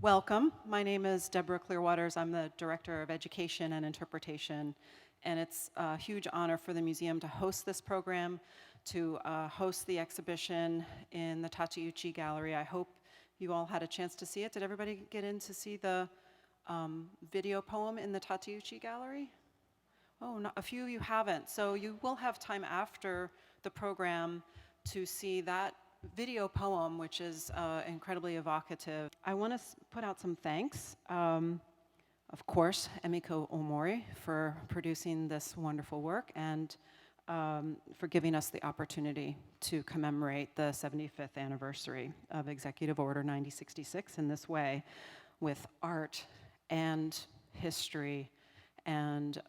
Welcome. My name is Deborah Clearwaters. I'm the Director of Education and Interpretation, and it's a huge honor for the museum to host this program, to host the exhibition in the Tateuchi Gallery. I hope you all had a chance to see it. Did everybody get in to see the video poem in the Tateuchi Gallery? Oh, a few of you haven't. So you will have time after the program to see that video poem, which is incredibly evocative. I want to put out some thanks. Of course, Emiko Omori for producing this wonderful work and for giving us the opportunity to commemorate the 75th anniversary of Executive Order 9066 in this way, with art and history and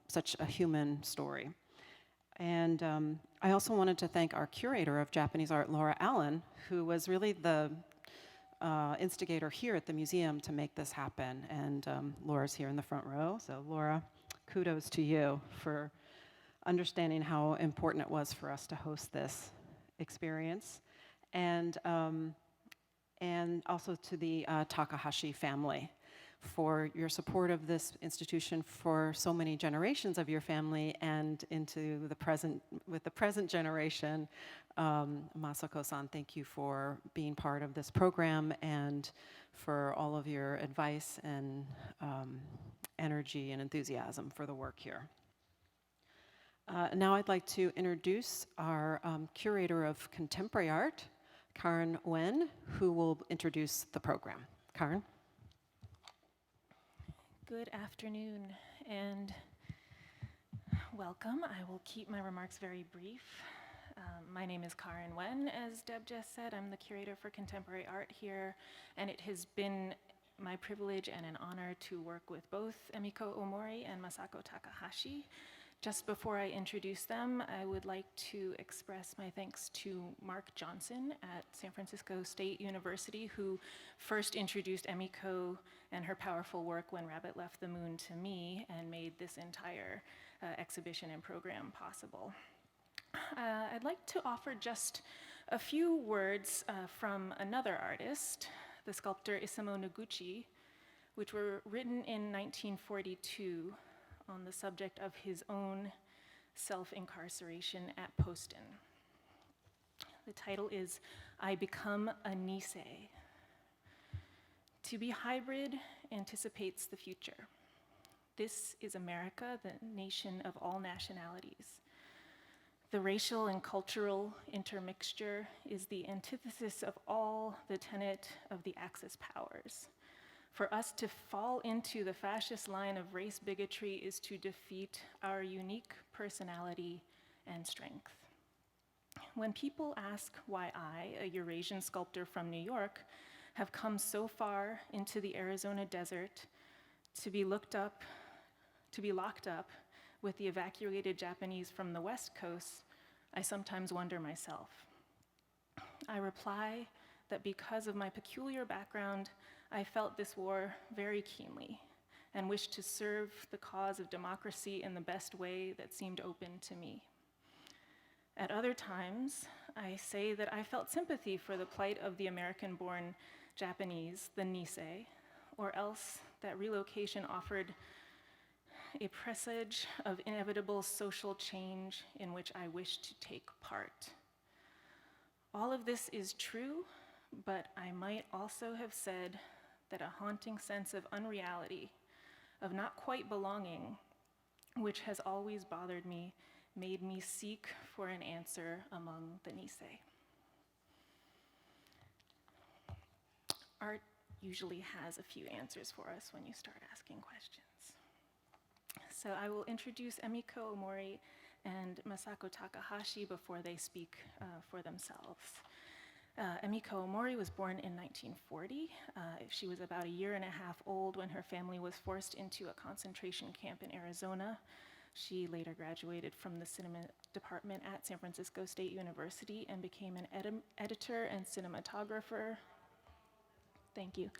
such a human story. And I also wanted to thank our curator of Japanese art, Laura Allen, who was really the instigator here at the museum to make this happen. And Laura's here in the front row. So Laura, kudos to you for understanding how important it was for us to host this experience. And also to the Takahashi family for your support of this institution for so many generations of your family and into the present, with the present generation. Masako-san, thank you for being part of this program and for all of your advice and energy and enthusiasm for the work here. Now I'd like to introduce our curator of contemporary art, Karen Wen, who will introduce the program. Karen? Good afternoon and welcome. I will keep my remarks very brief. My name is Karen Wen, as Deb just said. I'm the curator for contemporary art here, and it has been my privilege and an honor to work with both Emiko Omori and Masako Takahashi. Just before I introduce them, I would like to express my thanks to Mark Johnson at San Francisco State University, who first introduced Emiko and her powerful work When Rabbit Left the Moon to me and made this entire exhibition and program possible. I'd like to offer just a few words from another artist, the sculptor Isamu Noguchi, which were written in 1942 on the subject of his own self-incarceration at Poston. The title is I Become a Nisei. To be hybrid anticipates the future. This is America, the nation of all nationalities. The racial and cultural intermixture is the antithesis of all the tenet of the Axis powers. For us to fall into the fascist line of race bigotry is to defeat our unique personality and strength. When people ask why I, a Eurasian sculptor from New York, have come so far into the Arizona desert to be locked up with the evacuated Japanese from the West Coast, I sometimes wonder myself. I reply that because of my peculiar background, I felt this war very keenly and wished to serve the cause of democracy in the best way that seemed open to me. At other times, I say that I felt sympathy for the plight of the American-born Japanese, the Nisei, or else that relocation offered a presage of inevitable social change in which I wished to take part. All of this is true, but I might also have said that a haunting sense of unreality, of not quite belonging, which has always bothered me, made me seek for an answer among the Nisei. Art usually has a few answers for us when you start asking questions. So I will introduce Emiko Omori and Masako Takahashi before they speak for themselves. Emiko Omori was born in 1940. She was about a year and a half old when her family was forced into a concentration camp in Arizona. She later graduated from the cinema department at San Francisco State University and became an editor and cinematographer. Thank you.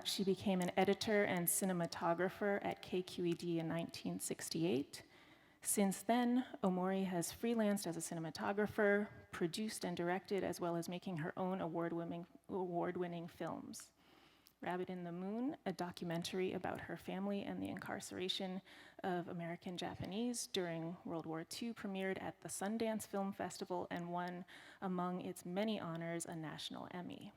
She became an editor and cinematographer at KQED in 1968. Since then, Omori has freelanced as a cinematographer, produced and directed, as well as making her own award-winning films. Rabbit in the Moon, a documentary about her family and the incarceration of American Japanese during World War II, premiered at the Sundance Film Festival and won, among its many honors, a National Emmy.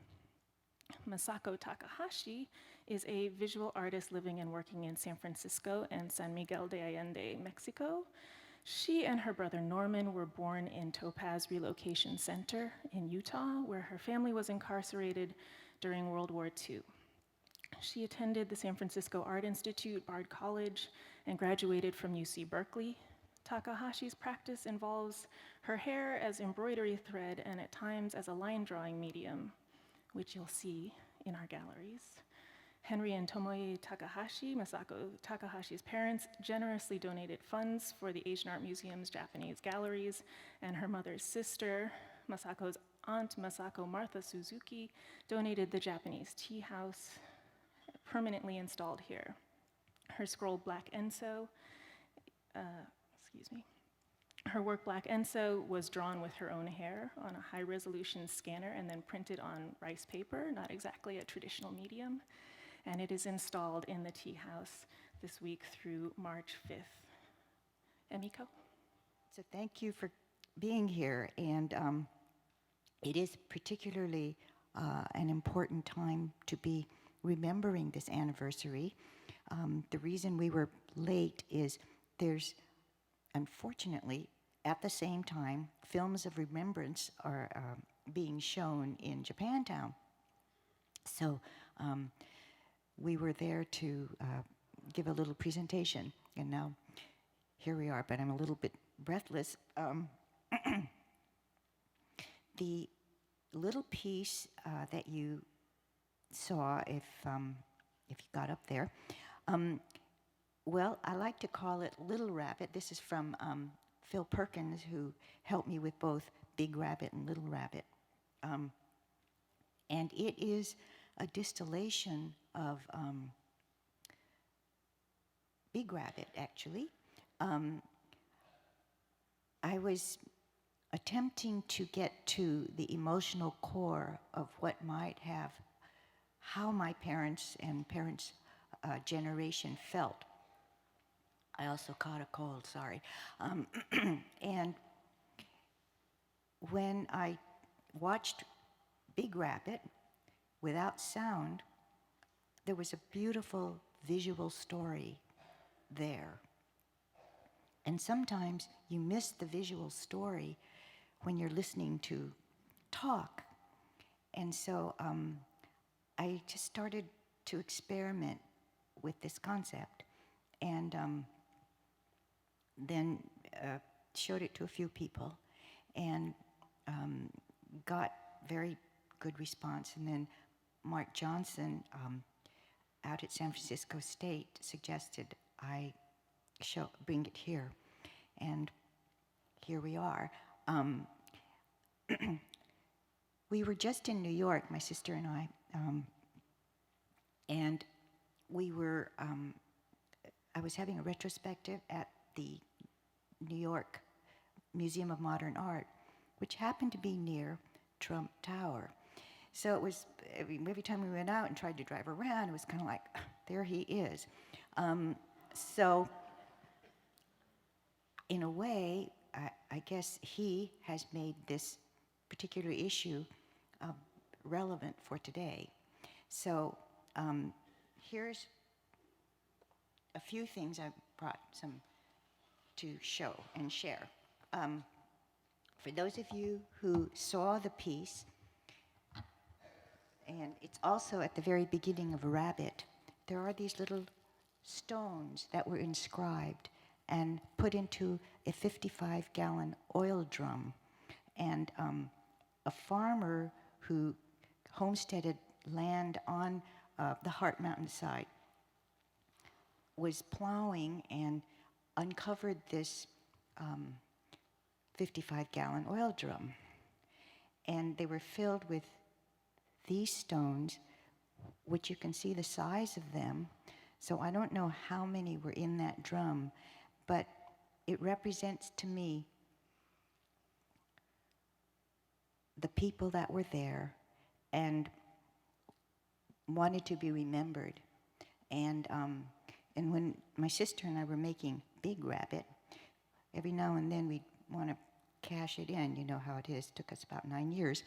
Masako Takahashi is a visual artist living and working in San Francisco and San Miguel de Allende, Mexico. She and her brother Norman were born in Topaz Relocation Center in Utah, where her family was incarcerated during World War II. She attended the San Francisco Art Institute, Bard College, and graduated from UC Berkeley. Takahashi's practice involves her hair as embroidery thread and at times as a line drawing medium, which you'll see in our galleries. Henry and Tomoe Takahashi, Masako Takahashi's parents, generously donated funds for the Asian Art Museum's Japanese galleries, and her mother's sister, Masako's aunt, Masako Martha Suzuki, donated the Japanese tea house, permanently installed here. Her scroll Black Enso, her work Black Enso was drawn with her own hair on a high-resolution scanner and then printed on rice paper, not exactly a traditional medium. And it is installed in the tea house this week through March 5th. Emiko? So thank you for being here, and it is particularly an important time to be remembering this anniversary. The reason we were late is there's, unfortunately, at the same time, films of remembrance are being shown in Japantown. So we were there to give a little presentation, and now here we are, but I'm a little bit breathless. The little piece that you saw, if you got up there, well, I like to call it Little Rabbit. This is from Phil Perkins, who helped me with both Big Rabbit and Little Rabbit. And it is a distillation of Big Rabbit, actually. I was attempting to get to the emotional core of what might have, how my parents and parents' generation felt. I also caught a cold, sorry. And when I watched Big Rabbit without sound, there was a beautiful visual story there. And sometimes you miss the visual story when you're listening to talk. And so I just started to experiment with this concept, and then showed it to a few people, and got very good response. And then Mark Johnson out at San Francisco State suggested I bring it here, and here we are. We were just in New York, my sister and I, and we were, I was having a retrospective at the New York Museum of Modern Art, which happened to be near Trump Tower. So it was, every time we went out and tried to drive around, it was kind of like, there he is. So in a way, I guess he has made this particular issue relevant for today. So here's a few things I brought some to show and share. For those of you who saw the piece, and it's also at the very beginning of Rabbit, there are these little stones that were inscribed and put into a 55-gallon oil drum. And a farmer who homesteaded land on the Hart Mountainside was plowing and uncovered this 55-gallon oil drum. And they were filled with these stones, which you can see the size of them. So I don't know how many were in that drum, but it represents to me the people that were there, and wanted to be remembered. And when my sister and I were making Big Rabbit, every now and then we'd want to cash it in. You know how it is. It took us about 9 years.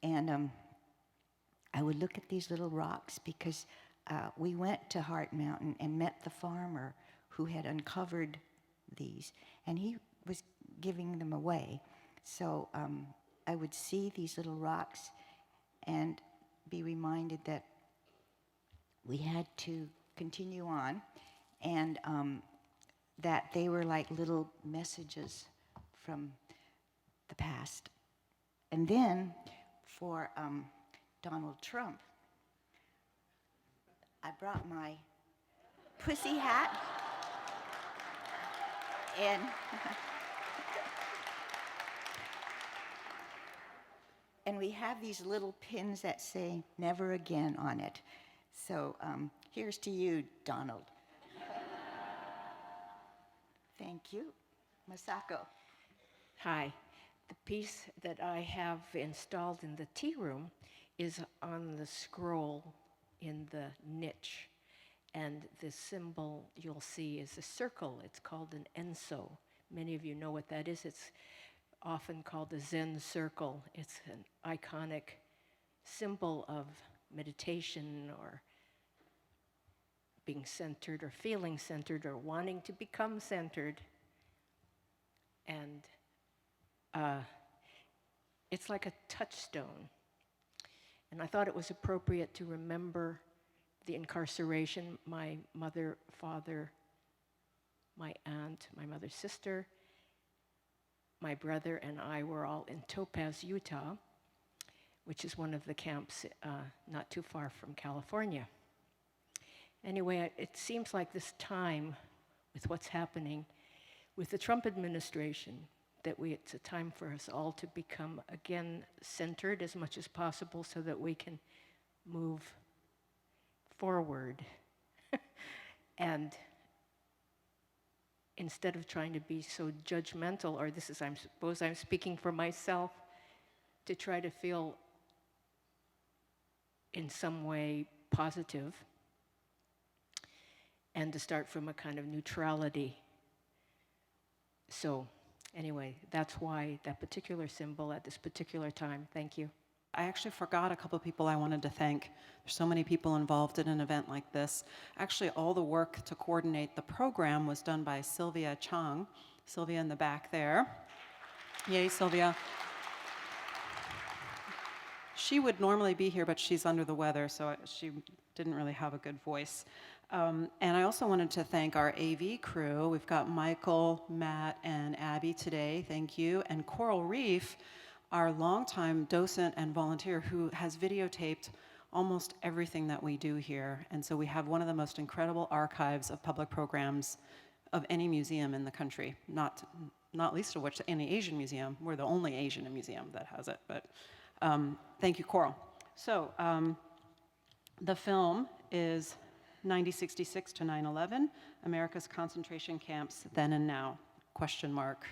And I would look at these little rocks because we went to Heart Mountain and met the farmer who had uncovered these, and he was giving them away. So I would see these little rocks and be reminded that we had to continue on, and that they were like little messages from the past. And then for Donald Trump, I brought my pussy hat, and and we have these little pins that say "Never Again" on it. So here's to you, Donald. Thank you. Masako. Hi. The piece that I have installed in the tea room is on the scroll in the niche. And the symbol you'll see is a circle. It's called an enso. Many of you know what that is. It's often called the Zen circle. It's an iconic symbol of meditation or being centered or feeling centered or wanting to become centered. And it's like a touchstone. And I thought it was appropriate to remember the incarceration. My mother, father, my aunt, my mother's sister, my brother, and I were all in Topaz, Utah, which is one of the camps not too far from California. Anyway, it seems like this time, with what's happening with the Trump administration, that it's a time for us all to become, again, centered as much as possible so that we can move forward. And instead of trying to be so judgmental, or this is, I suppose I'm speaking for myself, to try to feel in some way positive and to start from a kind of neutrality. So anyway, that's why that particular symbol at this particular time. Thank you. I actually forgot a couple people I wanted to thank. There's so many people involved in an event like this. Actually, all the work to coordinate the program was done by Sylvia Chang. Sylvia in the back there. Yay, Sylvia. She would normally be here, but she's under the weather, so she didn't really have a good voice. And I also wanted to thank our AV crew. We've got Michael, Matt, and Abby today. Thank you. And Coral Reef, our longtime docent and volunteer who has videotaped almost everything that we do here. And so we have one of the most incredible archives of public programs of any museum in the country, not least of which any Asian museum. We're the only Asian museum that has it, but thank you, Coral. So the film is 9066 to 9/11, America's Concentration Camps Then and Now, question mark.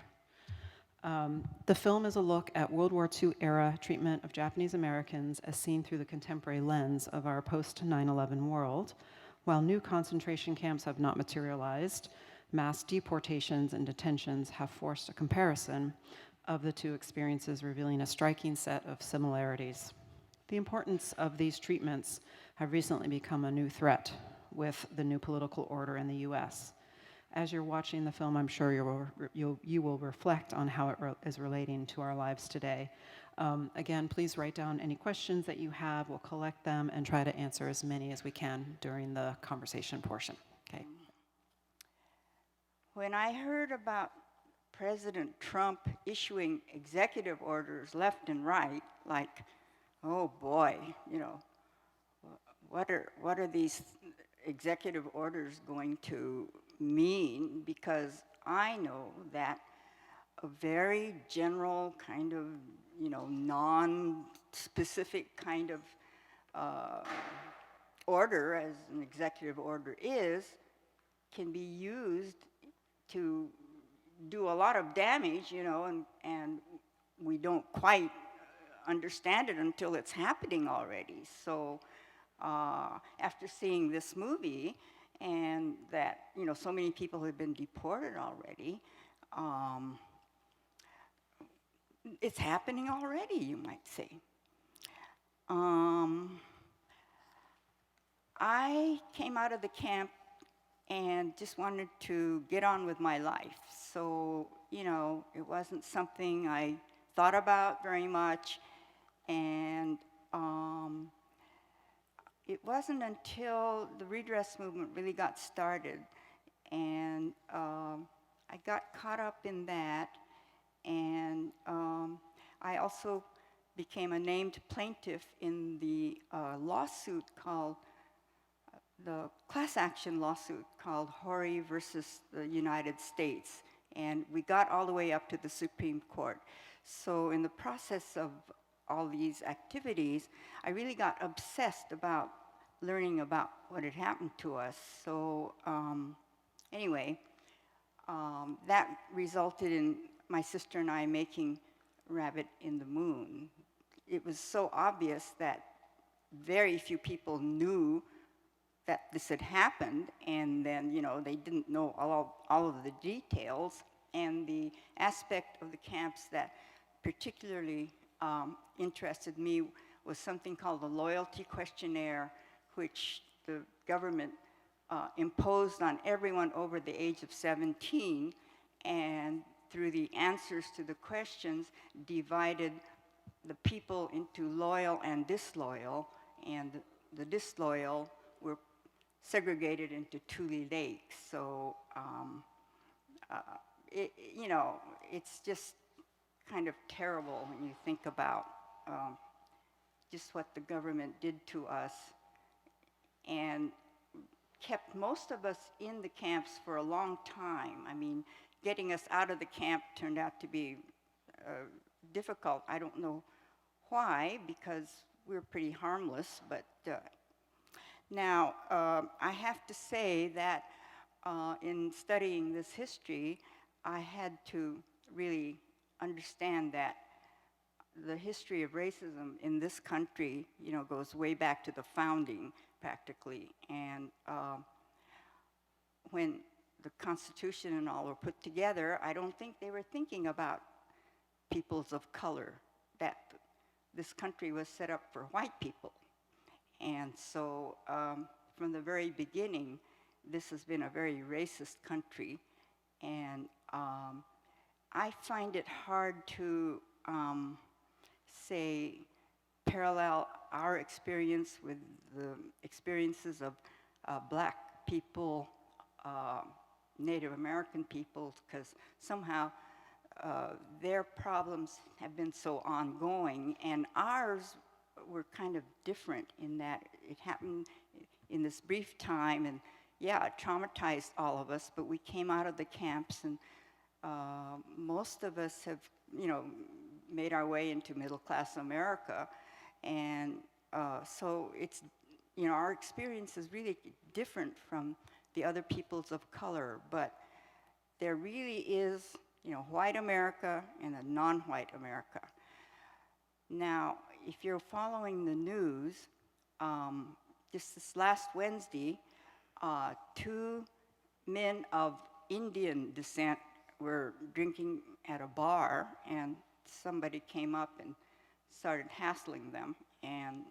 The film is a look at World War II era treatment of Japanese Americans as seen through the contemporary lens of our post-9/11 world. While new concentration camps have not materialized, mass deportations and detentions have forced a comparison of the two experiences, revealing a striking set of similarities. The importance of these treatments have recently become a new threat with the new political order in the US. As you're watching the film, I'm sure you will reflect on how it is relating to our lives today. Again, please write down any questions that you have. We'll collect them and try to answer as many as we can during the conversation portion. Okay. When I heard about President Trump issuing executive orders left and right, like, oh boy, you know, what are these executive orders going to mean? Because I know that a very general kind of, you know, non-specific kind of order, as an executive order is, can be used to do a lot of damage, you know, and we don't quite understand it until it's happening already. So after seeing this movie, and that, you know, so many people have been deported already, it's happening already, you might say. I came out of the camp and just wanted to get on with my life. So, you know, it wasn't something I thought about very much. And it wasn't until the redress movement really got started, and I got caught up in that. And I also became a named plaintiff in the lawsuit called the class action lawsuit called Horry versus the United States. And we got all the way up to the Supreme Court. So in the process of all these activities, I really got obsessed about learning about what had happened to us. So anyway, that resulted in my sister and I making Rabbit in the Moon. It was so obvious that very few people knew that this had happened, and then, you know, they didn't know all of the details. And the aspect of the camps that particularly interested me was something called the loyalty questionnaire, which the government imposed on everyone over the age of 17, and through the answers to the questions, divided the people into loyal and disloyal, and the disloyal were segregated into Tule Lakes. So, you know, it's just kind of terrible when you think about just what the government did to us, and kept most of us in the camps for a long time. I mean, getting us out of the camp turned out to be difficult. I don't know why, because we're pretty harmless, but now, I have to say that in studying this history, I had to really understand that the history of racism in this country, you know, goes way back to the founding, practically. And when the Constitution and all were put together, I don't think they were thinking about peoples of color, that this country was set up for white people. And so from the very beginning, this has been a very racist country. And I find it hard to say, parallel our experience with the experiences of black people, Native American peoples, because somehow their problems have been so ongoing, and ours were kind of different in that it happened in this brief time, and yeah, it traumatized all of us, but we came out of the camps, and most of us have, you know, made our way into middle-class America. And so it's, you know, our experience is really different from the other peoples of color, but there really is, you know, white America and a non-white America. Now, if you're following the news, just this last Wednesday, 2 men of Indian descent were drinking at a bar, and somebody came up and started hassling them. And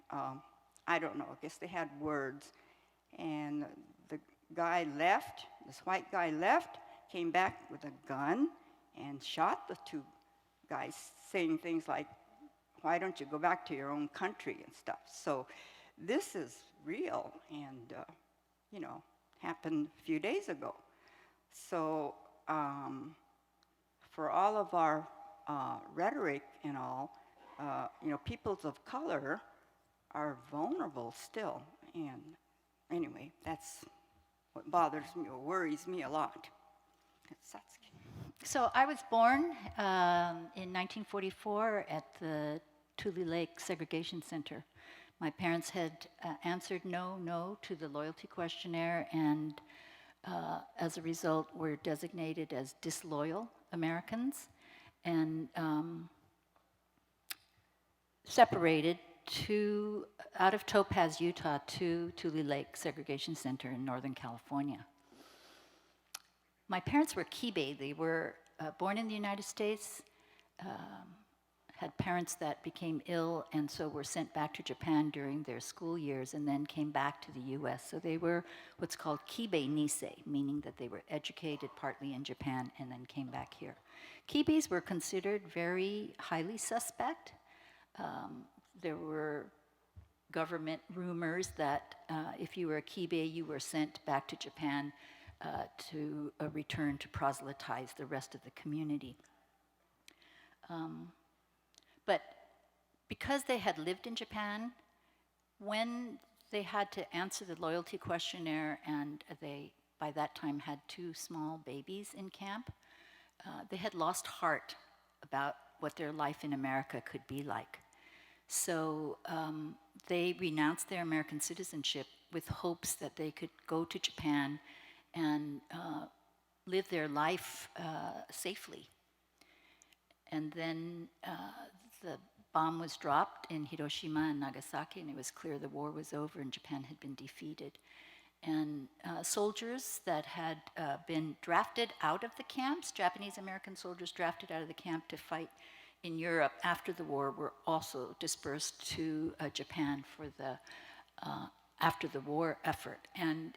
I don't know, I guess they had words. And the guy left, this white guy left, came back with a gun and shot the 2 guys, saying things like, "Why don't you go back to your own country," and stuff. So this is real, and you know, happened a few days ago. So for all of our rhetoric and all, you know, peoples of color are vulnerable still. And anyway, that's what bothers me or worries me a lot. Satsuki. So I was born in 1944 at the Tule Lake Segregation Center. My parents had answered no to the loyalty questionnaire, and as a result were designated as disloyal Americans and separated out of Topaz, Utah, to Tule Lake Segregation Center in Northern California. My parents were Kibe. They were born in the United States, had parents that became ill, and so were sent back to Japan during their school years and then came back to the US. So they were what's called Kibe Nisei, meaning that they were educated partly in Japan and then came back here. Kibes were considered very highly suspect. There were government rumors that if you were a Kibe, you were sent back to Japan to return to proselytize the rest of the community. But because they had lived in Japan, when they had to answer the loyalty questionnaire and they, by that time, had 2 small babies in camp, they had lost heart about what their life in America could be like. So they renounced their American citizenship with hopes that they could go to Japan and live their life safely. And then the bomb was dropped in Hiroshima and Nagasaki, and it was clear the war was over and Japan had been defeated. And soldiers that had been drafted out of the camps, Japanese American soldiers drafted out of the camp to fight in Europe after the war, were also dispersed to Japan for the after the war effort. And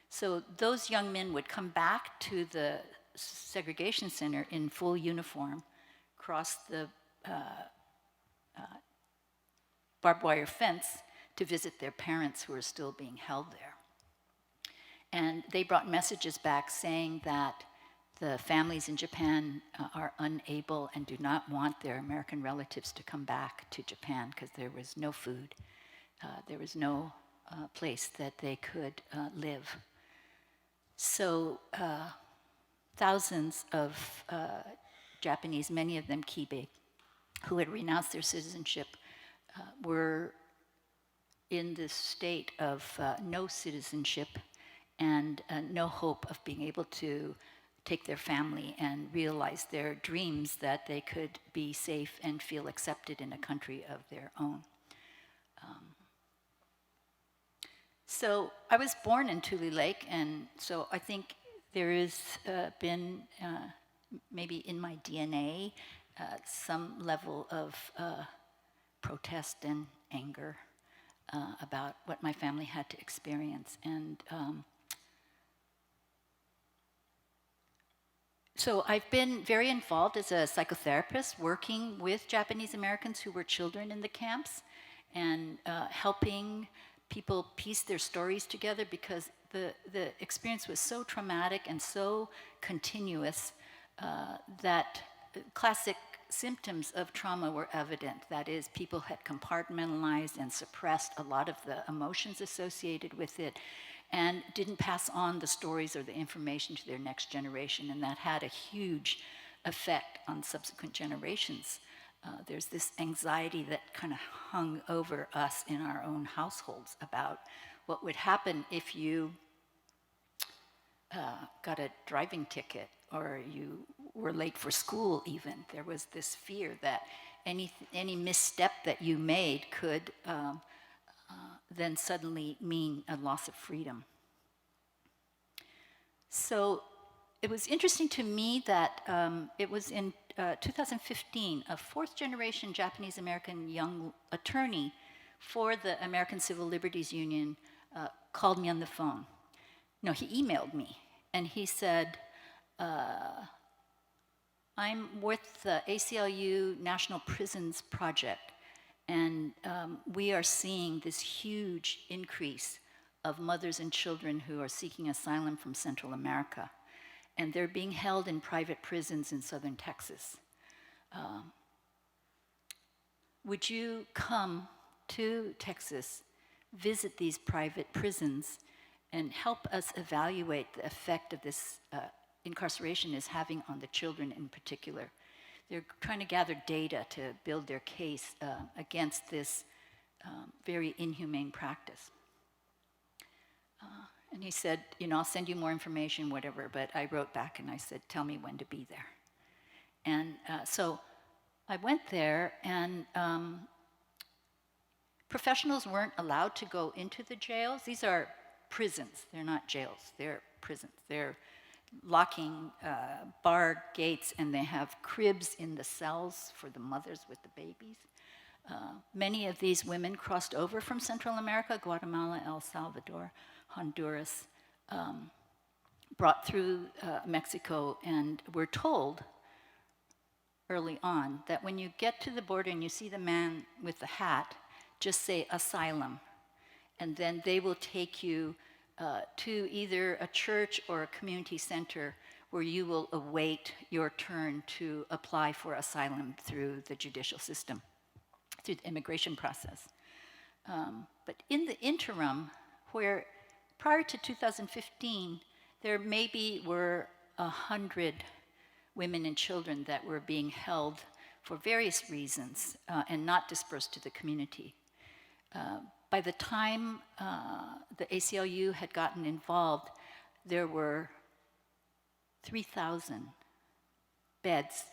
so those young men would come back to the segregation center in full uniform, cross the barbed wire fence to visit their parents who were still being held there. And they brought messages back saying that the families in Japan are unable and do not want their American relatives to come back to Japan because there was no food, there was no place that they could live. So thousands of Japanese, many of them Kibe, who had renounced their citizenship, were in this state of no citizenship and no hope of being able to take their family and realize their dreams that they could be safe and feel accepted in a country of their own. So I was born in Tule Lake, and so I think there has been, maybe in my DNA, some level of protest and anger about what my family had to experience. And so I've been very involved as a psychotherapist working with Japanese Americans who were children in the camps and helping people piece their stories together because the experience was so traumatic and so continuous that classic symptoms of trauma were evident. That is, people had compartmentalized and suppressed a lot of the emotions associated with it and didn't pass on the stories or the information to their next generation, and that had a huge effect on subsequent generations. There's this anxiety that kind of hung over us in our own households about what would happen if you got a driving ticket or you were late for school even. There was this fear that any misstep that you made could then suddenly mean a loss of freedom. So it was interesting to me that it was in 2015, a 4th generation Japanese American young attorney for the American Civil Liberties Union called me on the phone. No, he emailed me, and he said, I'm with the ACLU National Prisons Project, and we are seeing this huge increase of mothers and children who are seeking asylum from Central America. And they're being held in private prisons in southern Texas. Would you come to Texas, visit these private prisons, and help us evaluate the effect of this incarceration is having on the children in particular? They're trying to gather data to build their case against this very inhumane practice. And he said, I'll send you more information, whatever. But I wrote back and I said, tell me when to be there. And so I went there, and Professionals weren't allowed to go into the jails. These are prisons. They're not jails. They're prisons. They're locking barred gates, and they have cribs in the cells for the mothers with the babies. Many of these women crossed over from Central America, Guatemala, El Salvador, Honduras, brought through Mexico, and were told early on that when you get to the border and you see the man with the hat, just say asylum, and then they will take you to either a church or a community center where you will await your turn to apply for asylum through the judicial system, through the immigration process. But in the interim, where prior to 2015, there maybe were 100 women and children that were being held for various reasons and not dispersed to the community. By the time the ACLU had gotten involved, there were 3,000 beds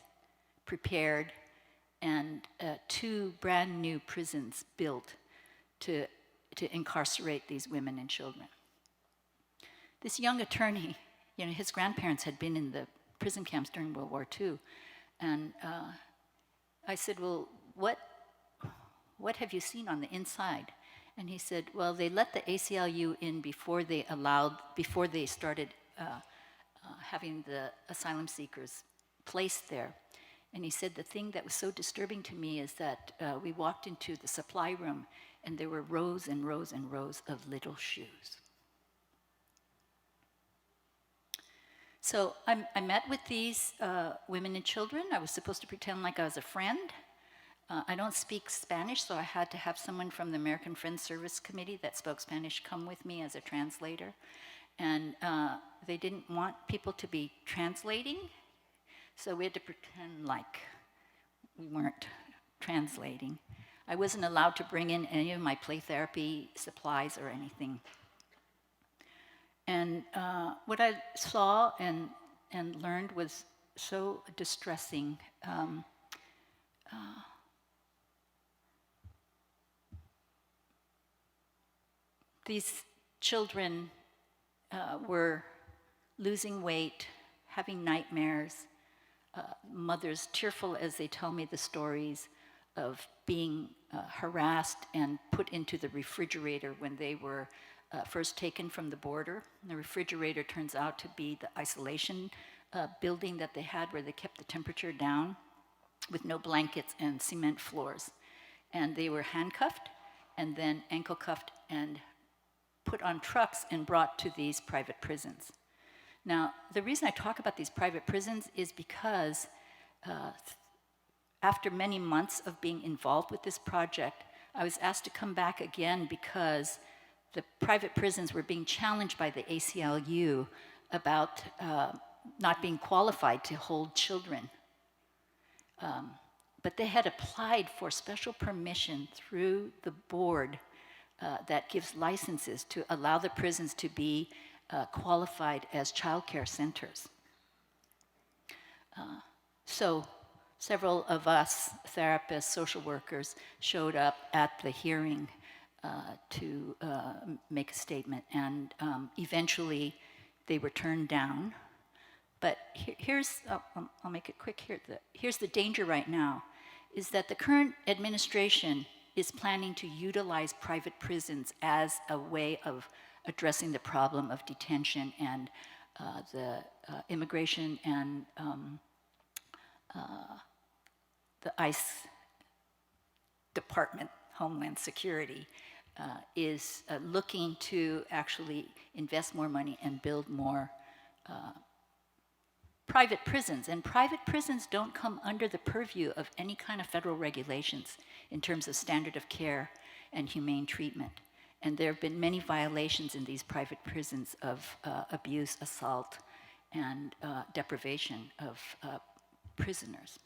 prepared and 2 brand new prisons built to incarcerate these women and children. This young attorney, you know, his grandparents had been in the prison camps during World War II, and I said, well, what have you seen on the inside? And he said, well, they let the ACLU in before they started having the asylum seekers placed there. And he said, the thing that was so disturbing to me is that we walked into the supply room and there were rows and rows and rows of little shoes. So I met with these women and children. I was supposed to pretend like I was a friend. I don't speak Spanish, so I had to have someone from the American Friends Service Committee that spoke Spanish come with me as a translator. And they didn't want people to be translating, so we had to pretend like we weren't translating. I wasn't allowed to bring in any of my play therapy supplies or anything. And what I saw and learned was so distressing. These children were losing weight, having nightmares, mothers tearful as they tell me the stories of being harassed and put into the refrigerator when they were first taken from the border. And the refrigerator turns out to be the isolation building that they had where they kept the temperature down with no blankets and cement floors. And they were handcuffed and then ankle cuffed and put on trucks and brought to these private prisons. Now, the reason I talk about these private prisons is because after many months of being involved with this project, I was asked to come back again because the private prisons were being challenged by the ACLU about not being qualified to hold children. But they had applied for special permission through the board that gives licenses to allow the prisons to be qualified as child care centers. So several of us, therapists, social workers, showed up at the hearing to make a statement, and eventually they were turned down. But I'll make it quick here. Here's the danger right now, is that the current administration is planning to utilize private prisons as a way of addressing the problem of detention and the immigration and the ICE Department, Homeland Security, is looking to actually invest more money and build more private prisons. And private prisons don't come under the purview of any kind of federal regulations in terms of standard of care and humane treatment. And there have been many violations in these private prisons of abuse, assault, and deprivation of prisoners.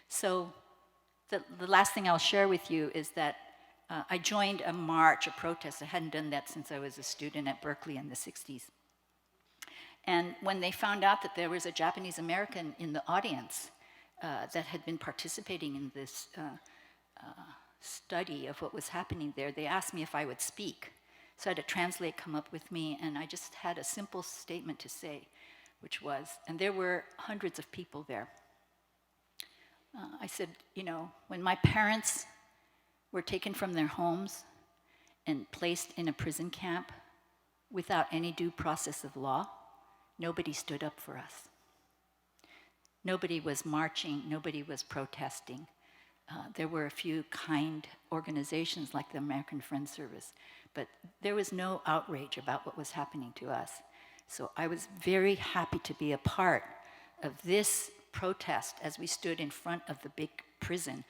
So the last thing I'll share with you is that I joined a march, a protest. I hadn't done that since I was a student at Berkeley in the 60s. And when they found out that there was a Japanese American in the audience that had been participating in this study of what was happening there, they asked me if I would speak. So I had a translate come up with me, and I just had a simple statement to say, which was, and there were hundreds of people there. I said, you know, when my parents were taken from their homes and placed in a prison camp without any due process of law, nobody stood up for us. Nobody was marching, nobody was protesting. There were a few kind organizations like the American Friends Service, but there was no outrage about what was happening to us. So I was very happy to be a part of this protest as we stood in front of the big prison,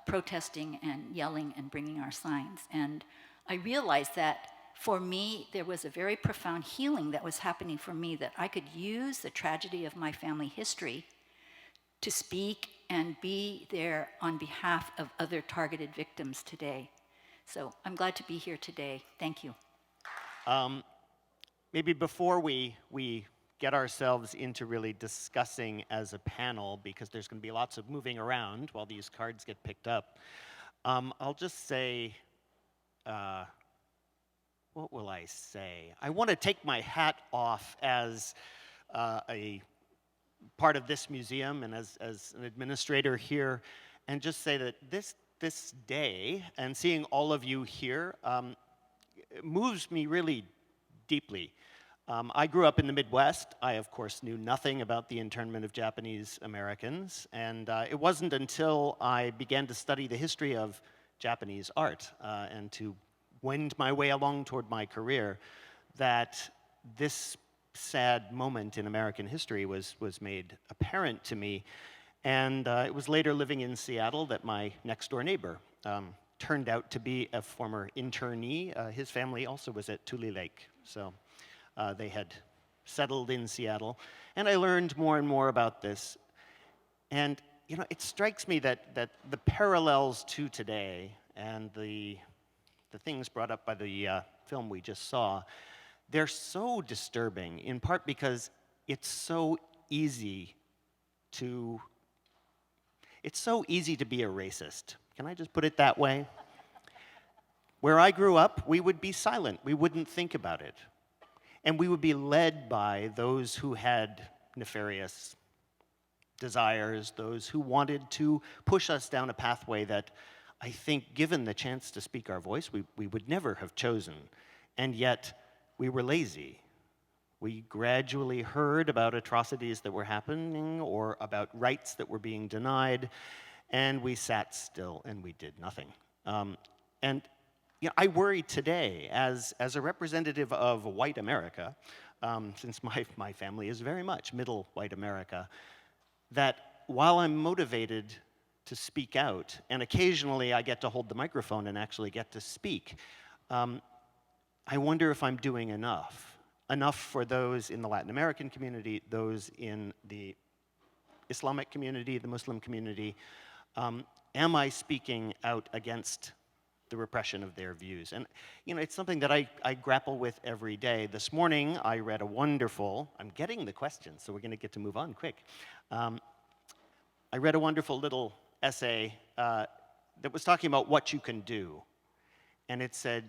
protesting and yelling and bringing our signs. And I realized that for me, there was a very profound healing that was happening for me, that I could use the tragedy of my family history to speak and be there on behalf of other targeted victims today. So I'm glad to be here today. Thank you. Maybe before we get ourselves into really discussing as a panel, because there's going to be lots of moving around while these cards get picked up, I'll just say, what will I say? I want to take my hat off as a part of this museum and as an administrator here, and just say that this day and seeing all of you here moves me really deeply. I grew up in the Midwest. I, of course, knew nothing about the internment of Japanese Americans, and it wasn't until I began to study the history of Japanese art and to wend my way along toward my career that this sad moment in American history was made apparent to me. And it was later living in Seattle that my next-door neighbor turned out to be a former internee. His family also was at Tule Lake, so they had settled in Seattle. And I learned more and more about this. And you know, it strikes me that the parallels to today and the things brought up by the film we just saw, they're so disturbing, in part because it's so easy to be a racist. Can I just put it that way? Where I grew up, we would be silent. We wouldn't think about it. And we would be led by those who had nefarious desires, those who wanted to push us down a pathway that I think, given the chance to speak our voice, we would never have chosen. And yet, we were lazy. We gradually heard about atrocities that were happening or about rights that were being denied, and we sat still and we did nothing. And you know, I worry today, as a representative of white America, since my family is very much middle white America, that while I'm motivated to speak out, and occasionally I get to hold the microphone and actually get to speak, I wonder if I'm doing enough for those in the Latin American community, those in the Islamic community, the Muslim community. Am I speaking out against the repression of their views? And you know, it's something that I grapple with every day. This morning, I read a wonderful, I'm getting the questions, so we're gonna get to move on quick. I read a wonderful little essay that was talking about what you can do. And it said,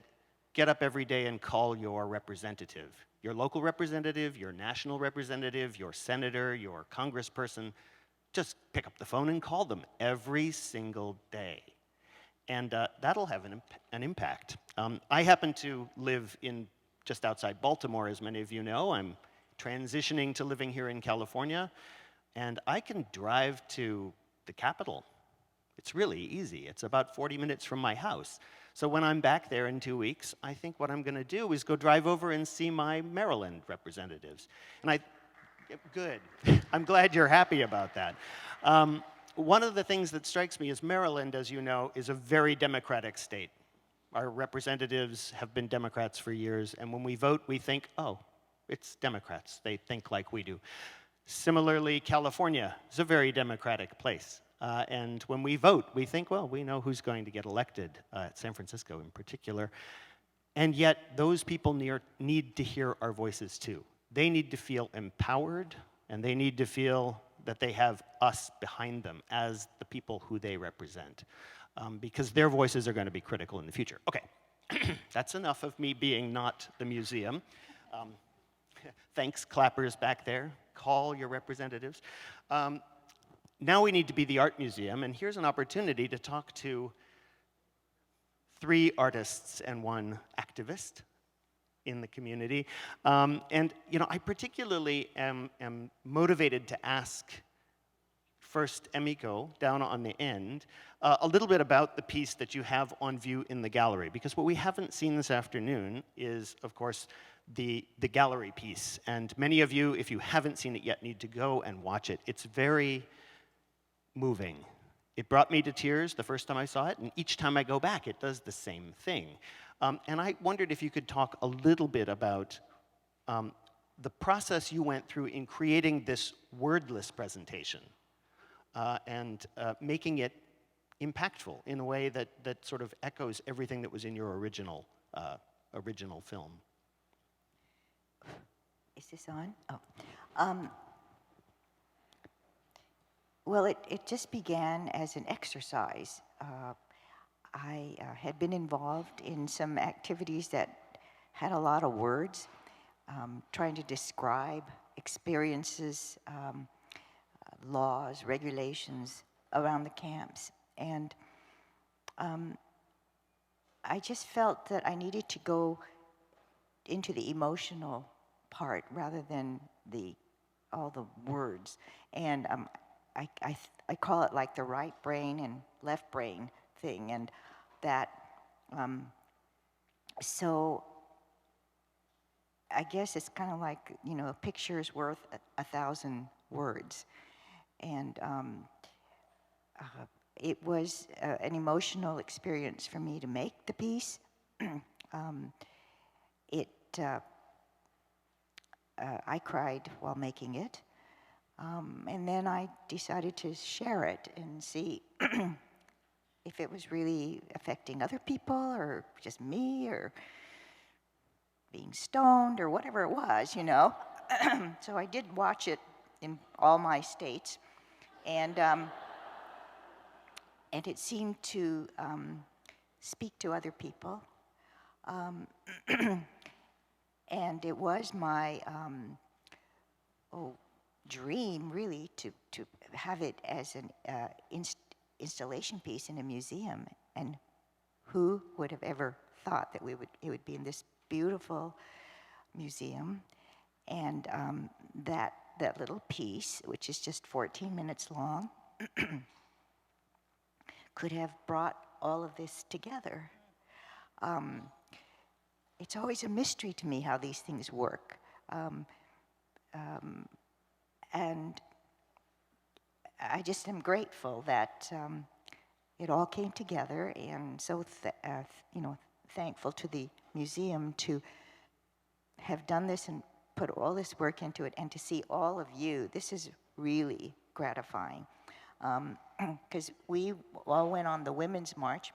get up every day and call your representative. Your local representative, your national representative, your senator, your congressperson. Just pick up the phone and call them every single day. And that'll have an impact. I happen to live in just outside Baltimore, as many of you know. I'm transitioning to living here in California, and I can drive to the Capitol. It's really easy. It's about 40 minutes from my house. So when I'm back there in 2 weeks, I think what I'm going to do is go drive over and see my Maryland representatives. And good. I'm glad you're happy about that. One of the things that strikes me is Maryland, as you know, is a very democratic state. Our representatives have been Democrats for years, and when we vote, we think, oh, it's Democrats. They think like we do. Similarly, California is a very democratic place. And when we vote, we think, well, we know who's going to get elected, San Francisco in particular. And yet, those people need to hear our voices too. They need to feel empowered, and they need to feel that they have us behind them as the people who they represent, because their voices are going to be critical in the future. Okay, that's enough of me being not the museum. Thanks, clappers back there. Call your representatives. Now we need to be the art museum, and here's an opportunity to talk to 3 artists and 1 activist in the community. And you know, I particularly am motivated to ask first Emiko, down on the end, a little bit about the piece that you have on view in the gallery, because what we haven't seen this afternoon is, of course, the gallery piece. And many of you, if you haven't seen it yet, need to go and watch it. It's very moving. It brought me to tears the first time I saw it, and each time I go back, it does the same thing. And I wondered if you could talk a little bit about the process you went through in creating this wordless presentation and making it impactful in a way that sort of echoes everything that was in your original film. Is this on? Oh. Well, it just began as an exercise. I had been involved in some activities that had a lot of words, trying to describe experiences, laws, regulations around the camps. And I just felt that I needed to go into the emotional part rather than all the words. And I call it like the right brain and left brain thing, and that, so I guess it's kind of like, you know, a picture is worth 1,000 words. And it was an emotional experience for me to make the piece. I cried while making it. And then I decided to share it and see if it was really affecting other people or just me or being stoned or whatever it was, you know. So I did watch it in all my states, and it seemed to speak to other people. And it was my dream, really, to have it as an installation piece in a museum. And who would have ever thought that it would be in this beautiful museum? And that little piece, which is just 14 minutes long, could have brought all of this together. It's always a mystery to me how these things work. And I just am grateful that it all came together, and so thankful to the museum to have done this and put all this work into it, and to see all of you. This is really gratifying, because we all went on the Women's March.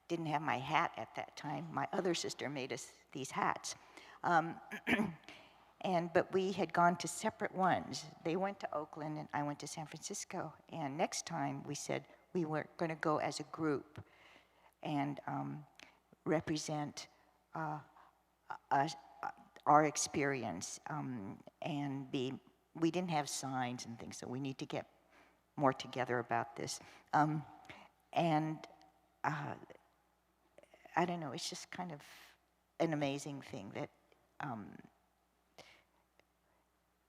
Didn't have my hat at that time. My other sister made us these hats. But we had gone to separate ones. They went to Oakland and I went to San Francisco. And next time we said we were going to go as a group and represent our experience. We didn't have signs and things, so we need to get more together about this. I don't know, it's just kind of an amazing thing that,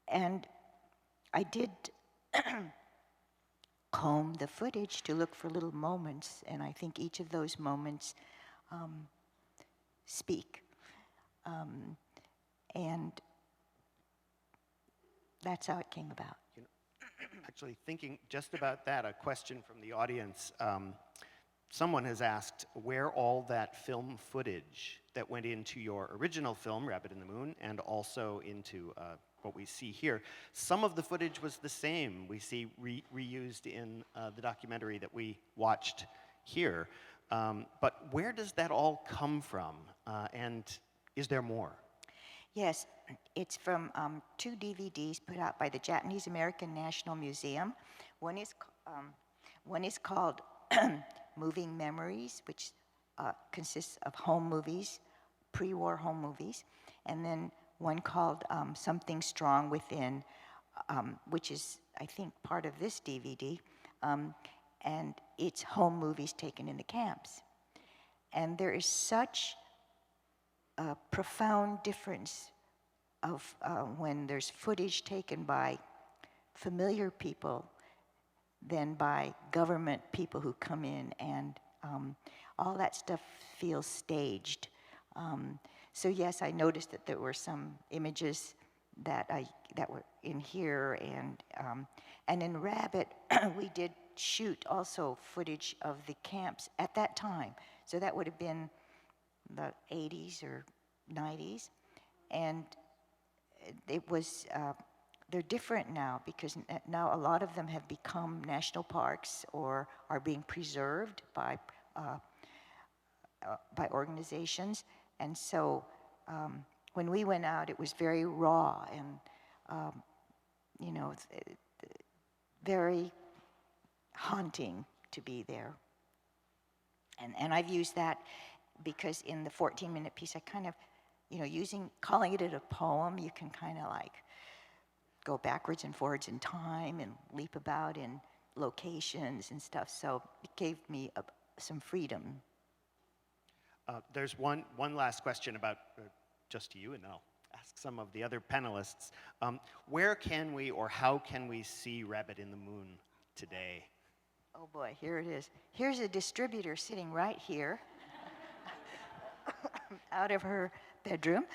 and I did comb the footage to look for little moments, and I think each of those moments speak. And that's how it came about. You know, actually, thinking just about that, a question from the audience. Someone has asked where all that film footage that went into your original film, Rabbit in the Moon, and also into what we see here. Some of the footage was the same. We see reused in the documentary that we watched here. But where does that all come from? And is there more? Yes, it's from two DVDs put out by the Japanese American National Museum. One is, one is called Moving Memories, which consists of home movies, pre-war home movies, and then one called Something Strong Within, which is, I think, part of this DVD, and it's home movies taken in the camps. And there is such a profound difference of when there's footage taken by familiar people than by government people who come in, and all that stuff feels staged. So yes, I noticed that there were some images that were in here, and in Rabbit we did shoot also footage of the camps at that time. So that would have been the 80s or 90s, and it was they're different now because now a lot of them have become national parks or are being preserved by organizations. And so when we went out, it was very raw and you know, very haunting to be there. And I've used that because in the 14-minute piece, I kind of, you know, calling it a poem, you can kind of like go backwards and forwards in time and leap about in locations and stuff. So it gave me some freedom. There's one last question about just to you, and then I'll ask some of the other panelists. Where can we or how can we see Rabbit in the Moon today? Oh boy, here it is. Here's a distributor sitting right here out of her bedroom.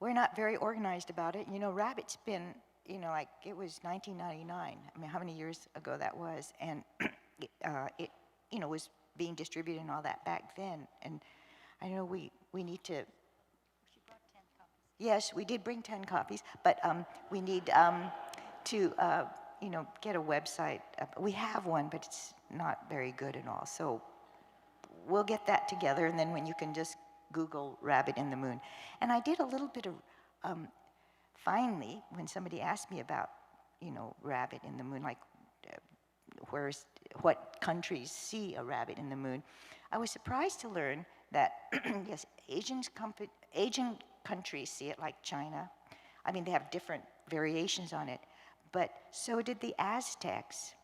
We're not very organized about it. You know, Rabbit's been, you know, like it was 1999. I mean, how many years ago that was? And it, you know, was being distributed and all that back then. And I know we need to. She brought 10 copies. Yes, we did bring 10 copies, but we need to, you know, get a website. We have one, but it's not very good and all. So we'll get that together, and then when you can just Google Rabbit in the Moon. And I did a little bit of, finally, when somebody asked me about, you know, Rabbit in the Moon, like what countries see a rabbit in the moon, I was surprised to learn that, yes, Asian countries see it, like China. I mean, they have different variations on it, but so did the Aztecs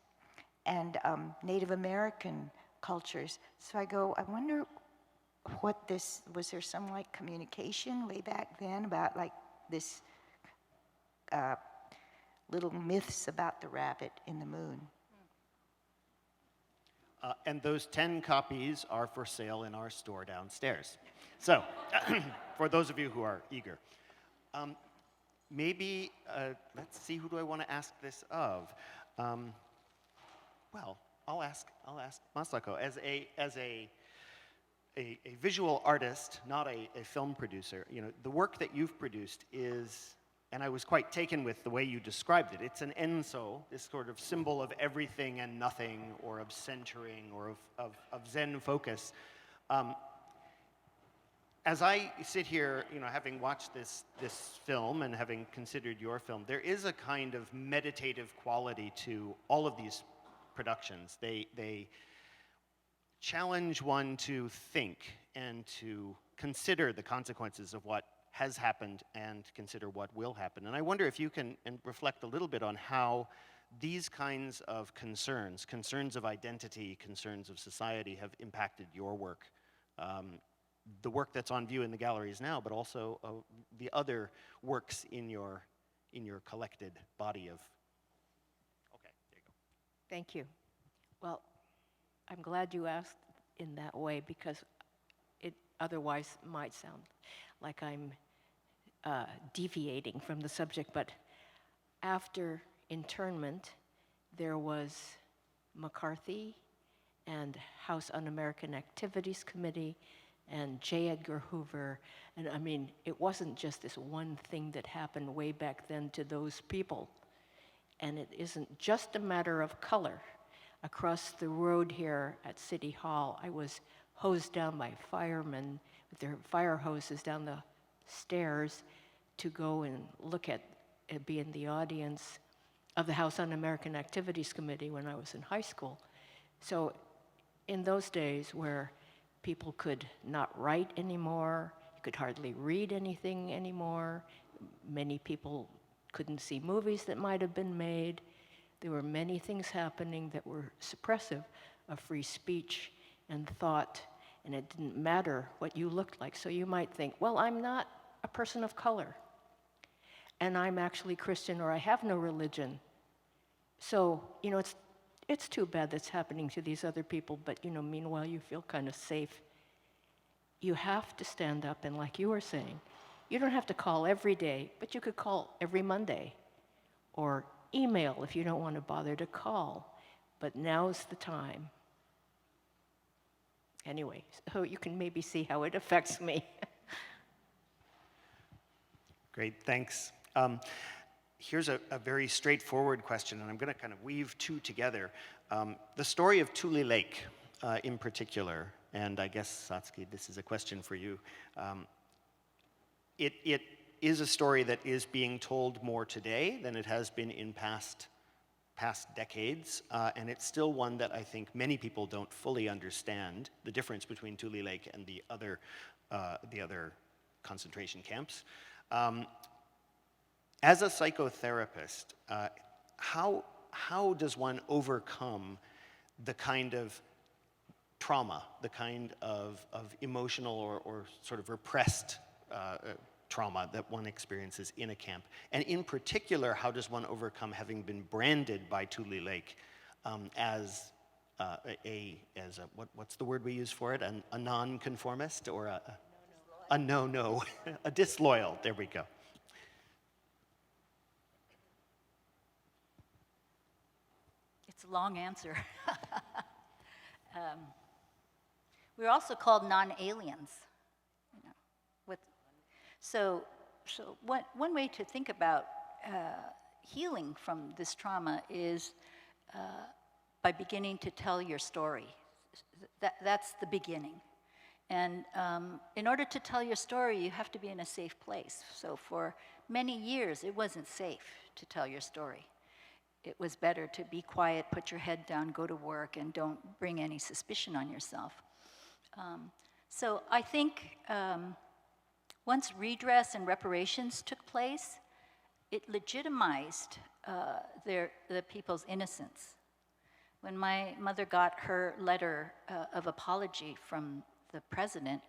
and Native American cultures. So I wonder what this, was there some like communication way back then about like this little myths about the rabbit in the moon? And those 10 copies are for sale in our store downstairs. So, for those of you who are eager. Maybe, let's see, who do I want to ask this of? Well, I'll ask Masako. As a visual artist, not a film producer, you know, the work that you've produced is, and I was quite taken with the way you described it. It's an enso, this sort of symbol of everything and nothing, or of centering, or of Zen focus. As I sit here, you know, having watched this film and having considered your film, there is a kind of meditative quality to all of these productions. They challenge one to think and to consider the consequences of what has happened and consider what will happen. And I wonder if you can reflect a little bit on how these kinds of concerns of identity, concerns of society, have impacted your work. The work that's on view in the galleries now, but also the other works in your collected body of. Okay, there you go. Thank you. Well, I'm glad you asked in that way because it otherwise might sound like I'm deviating from the subject. But after internment, there was McCarthy and House Un-American Activities Committee and J. Edgar Hoover. And I mean, it wasn't just this one thing that happened way back then to those people. And it isn't just a matter of color. Across the road here at City Hall, I was hosed down by firemen with their fire hoses down the stairs to go and look at, be in the audience of the House Un-American Activities Committee when I was in high school. So in those days where people could not write anymore, you could hardly read anything anymore, many people couldn't see movies that might have been made, there were many things happening that were suppressive of free speech and thought, and it didn't matter what you looked like. So you might think, well, I'm not a person of color, and I'm actually Christian, or I have no religion. So, you know, it's too bad that's happening to these other people, but, you know, meanwhile you feel kind of safe. You have to stand up, and like you were saying, you don't have to call every day, but you could call every Monday, or email if you don't want to bother to call. But now's the time. Anyway, so you can maybe see how it affects me. Great, thanks. Here's a very straightforward question, and I'm going to kind of weave two together. The story of Tule Lake in particular, and I guess, Satsuki, this is a question for you. It is a story that is being told more today than it has been in past decades, and it's still one that I think many people don't fully understand, the difference between Tule Lake and the other concentration camps. As a psychotherapist, how does one overcome the kind of trauma, the kind of emotional or sort of repressed trauma that one experiences in a camp? And in particular, how does one overcome having been branded by Tule Lake as what's the word we use for it? A nonconformist or a no, a disloyal, there we go. It's a long answer. We're also called non-aliens. You know, so one way to think about healing from this trauma is by beginning to tell your story. That's the beginning. And in order to tell your story, you have to be in a safe place. So for many years, it wasn't safe to tell your story. It was better to be quiet, put your head down, go to work, and don't bring any suspicion on yourself. So I think once redress and reparations took place, it legitimized the people's innocence. When my mother got her letter of apology from the president,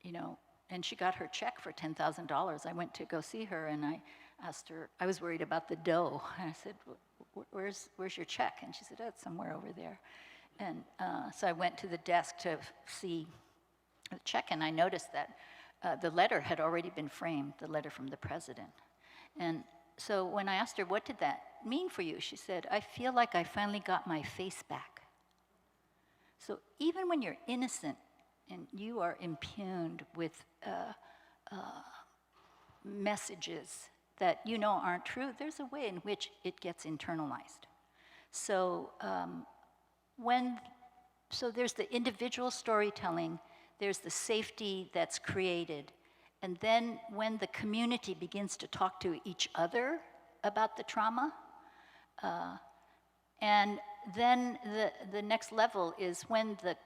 you know, and she got her check for $10,000. I went to go see her, and I asked her, I was worried about the dough. And I said, where's your check? And she said, oh, it's somewhere over there. And so I went to the desk to see the check, and I noticed that the letter had already been framed, the letter from the president. And so when I asked her, what did that mean for you? She said, I feel like I finally got my face back. So even when you're innocent and you are impugned with messages that you know aren't true, there's a way in which it gets internalized. So so there's the individual storytelling, there's the safety that's created, and then when the community begins to talk to each other about the trauma, and then the next level is when the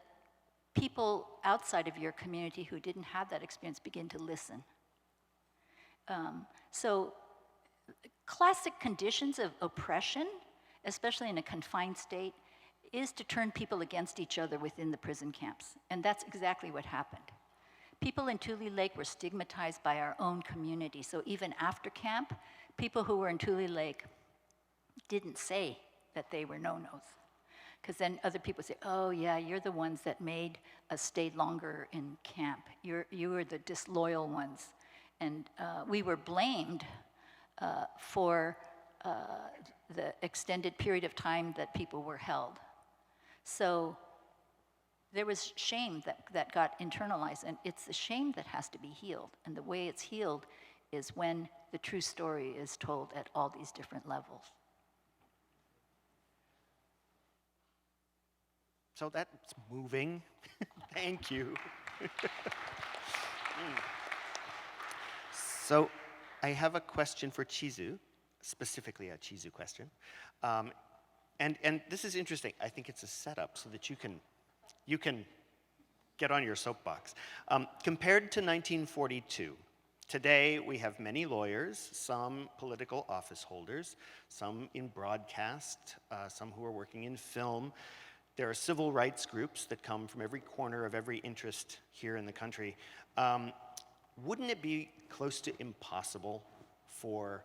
people outside of your community who didn't have that experience begin to listen. So classic conditions of oppression, especially in a confined state, is to turn people against each other within the prison camps. And that's exactly what happened. People in Tule Lake were stigmatized by our own community. So even after camp, people who were in Tule Lake didn't say that they were no-nos. Because then other people say, oh yeah, you're the ones that made us stay longer in camp. You were the disloyal ones. And we were blamed for the extended period of time that people were held. So there was shame that got internalized, and it's the shame that has to be healed. And the way it's healed is when the true story is told at all these different levels. So that's moving. Thank you. So I have a question for Chizu, specifically a Chizu question. And this is interesting. I think it's a setup so that you can get on your soapbox. Compared to 1942, today we have many lawyers, some political office holders, some in broadcast, some who are working in film. There are civil rights groups that come from every corner of every interest here in the country. Wouldn't it be close to impossible for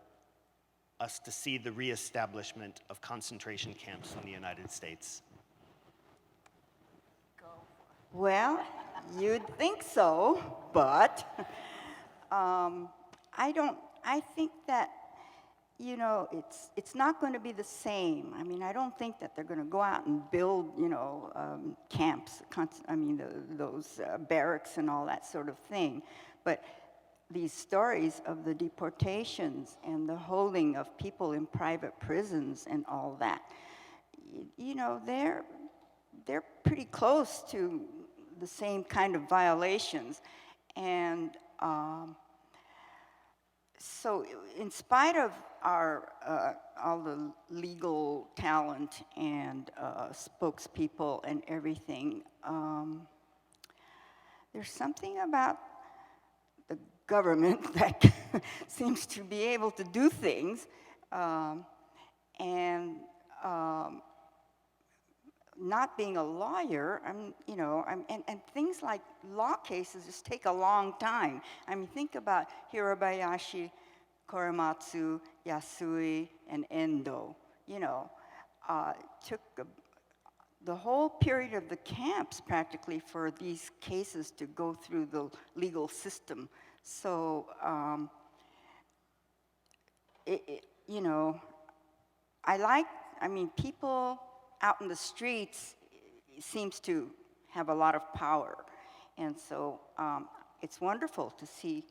us to see the reestablishment of concentration camps in the United States? Well, you'd think so, but I think that, you know, it's not going to be the same. I mean, I don't think that they're going to go out and build, you know, camps, those barracks and all that sort of thing. But these stories of the deportations and the holding of people in private prisons and all that, you know, they're pretty close to the same kind of violations. And so in spite of our all the legal talent and spokespeople and everything, there's something about the government that seems to be able to do things, and not being a lawyer, and things like law cases just take a long time. I mean, think about Hirabayashi, Korematsu, Yasui, and Endo. You know, took the whole period of the camps practically for these cases to go through the legal system. So, you know, people out in the streets seems to have a lot of power. And so it's wonderful to see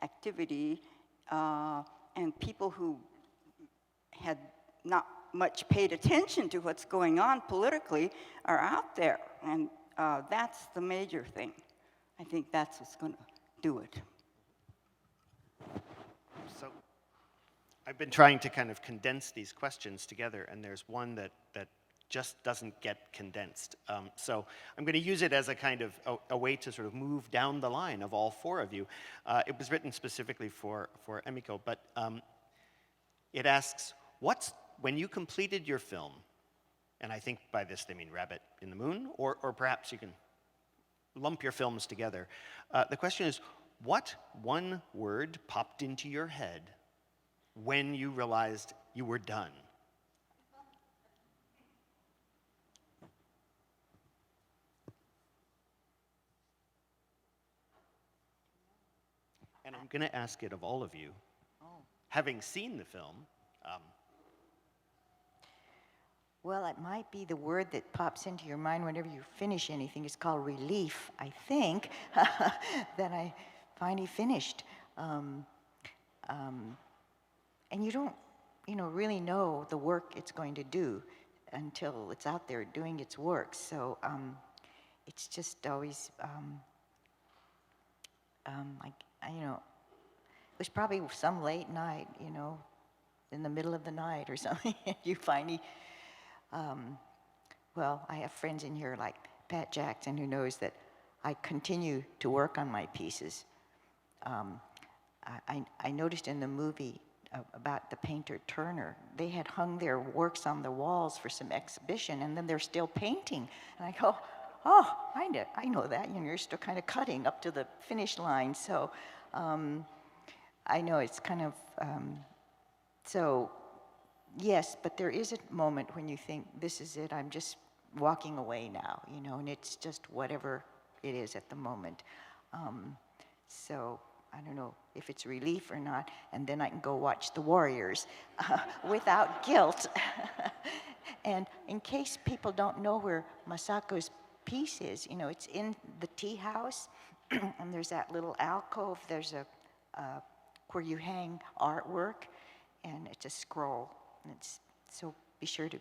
activity and people who had not much paid attention to what's going on politically are out there. And that's the major thing. I think that's what's going to do it. So I've been trying to kind of condense these questions together, and there's one that just doesn't get condensed. So I'm going to use it as a kind of a way to sort of move down the line of all four of you. It was written specifically for Emiko, but it asks, when you completed your film, and I think by this they mean Rabbit in the Moon, or perhaps you can lump your films together. The question is, what one word popped into your head when you realized you were done? And I'm going to ask it of all of you. Having seen the film, Well, it might be the word that pops into your mind whenever you finish anything. It's called relief, I think, that I finally finished. And you don't, really know the work it's going to do until it's out there doing its work. So it's just always, it was probably some late night, in the middle of the night or something, and you finally, I have friends in here like Pat Jackson who knows that I continue to work on my pieces. I noticed in the movie about the painter Turner, they had hung their works on the walls for some exhibition, and then they're still painting. And I go, oh, I know that. You're still kind of cutting up to the finish line. So I know it's kind of, so yes, but there is a moment when you think, this is it, I'm just walking away now, and it's just whatever it is at the moment. So I don't know if it's relief or not, and then I can go watch The Warriors without guilt. And in case people don't know where Masako's piece is, it's in the tea house, and there's that little alcove, there's where you hang artwork, and it's a scroll. And so be sure to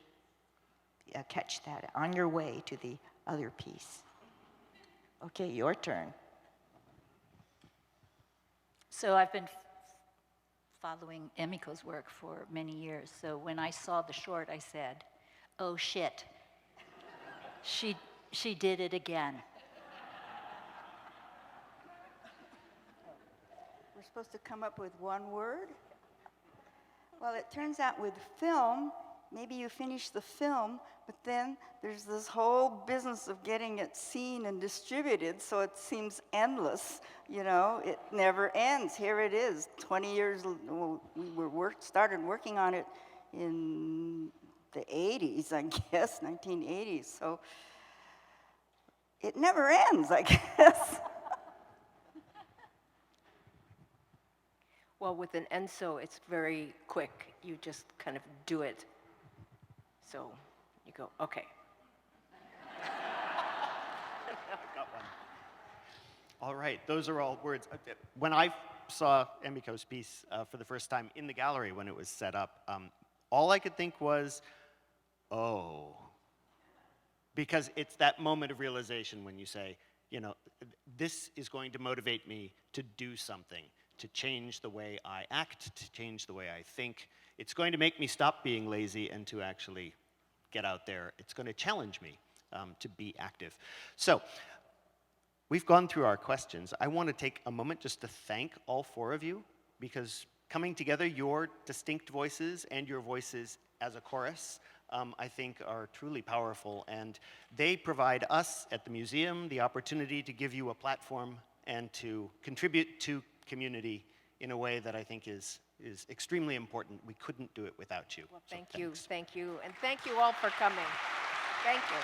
catch that on your way to the other piece. Okay, your turn. So I've been following Emiko's work for many years. So when I saw the short, I said, "Oh shit, she did it again." We're supposed to come up with one word? Well, it turns out with film, maybe you finish the film, but then there's this whole business of getting it seen and distributed, so it seems endless. You know, it never ends. Here it is, 20 years. Well, we started working on it in the 80s, I guess, 1980s. So it never ends, I guess. Well, with an ENSO, it's very quick. You just kind of do it. So you go, okay. Got one. All right, those are all words. When I saw Emiko's piece for the first time in the gallery when it was set up, all I could think was, oh. Because it's that moment of realization when you say, you know, this is going to motivate me to do something, to change the way I act, to change the way I think. It's going to make me stop being lazy and to actually get out there. It's going to challenge me to be active. So we've gone through our questions. I want to take a moment just to thank all four of you, because coming together, your distinct voices and your voices as a chorus, I think are truly powerful, and they provide us at the museum the opportunity to give you a platform and to contribute to community in a way that I think is extremely important. We couldn't do it without you. Well, So thank you, thanks. and thank you all for coming. Thank you.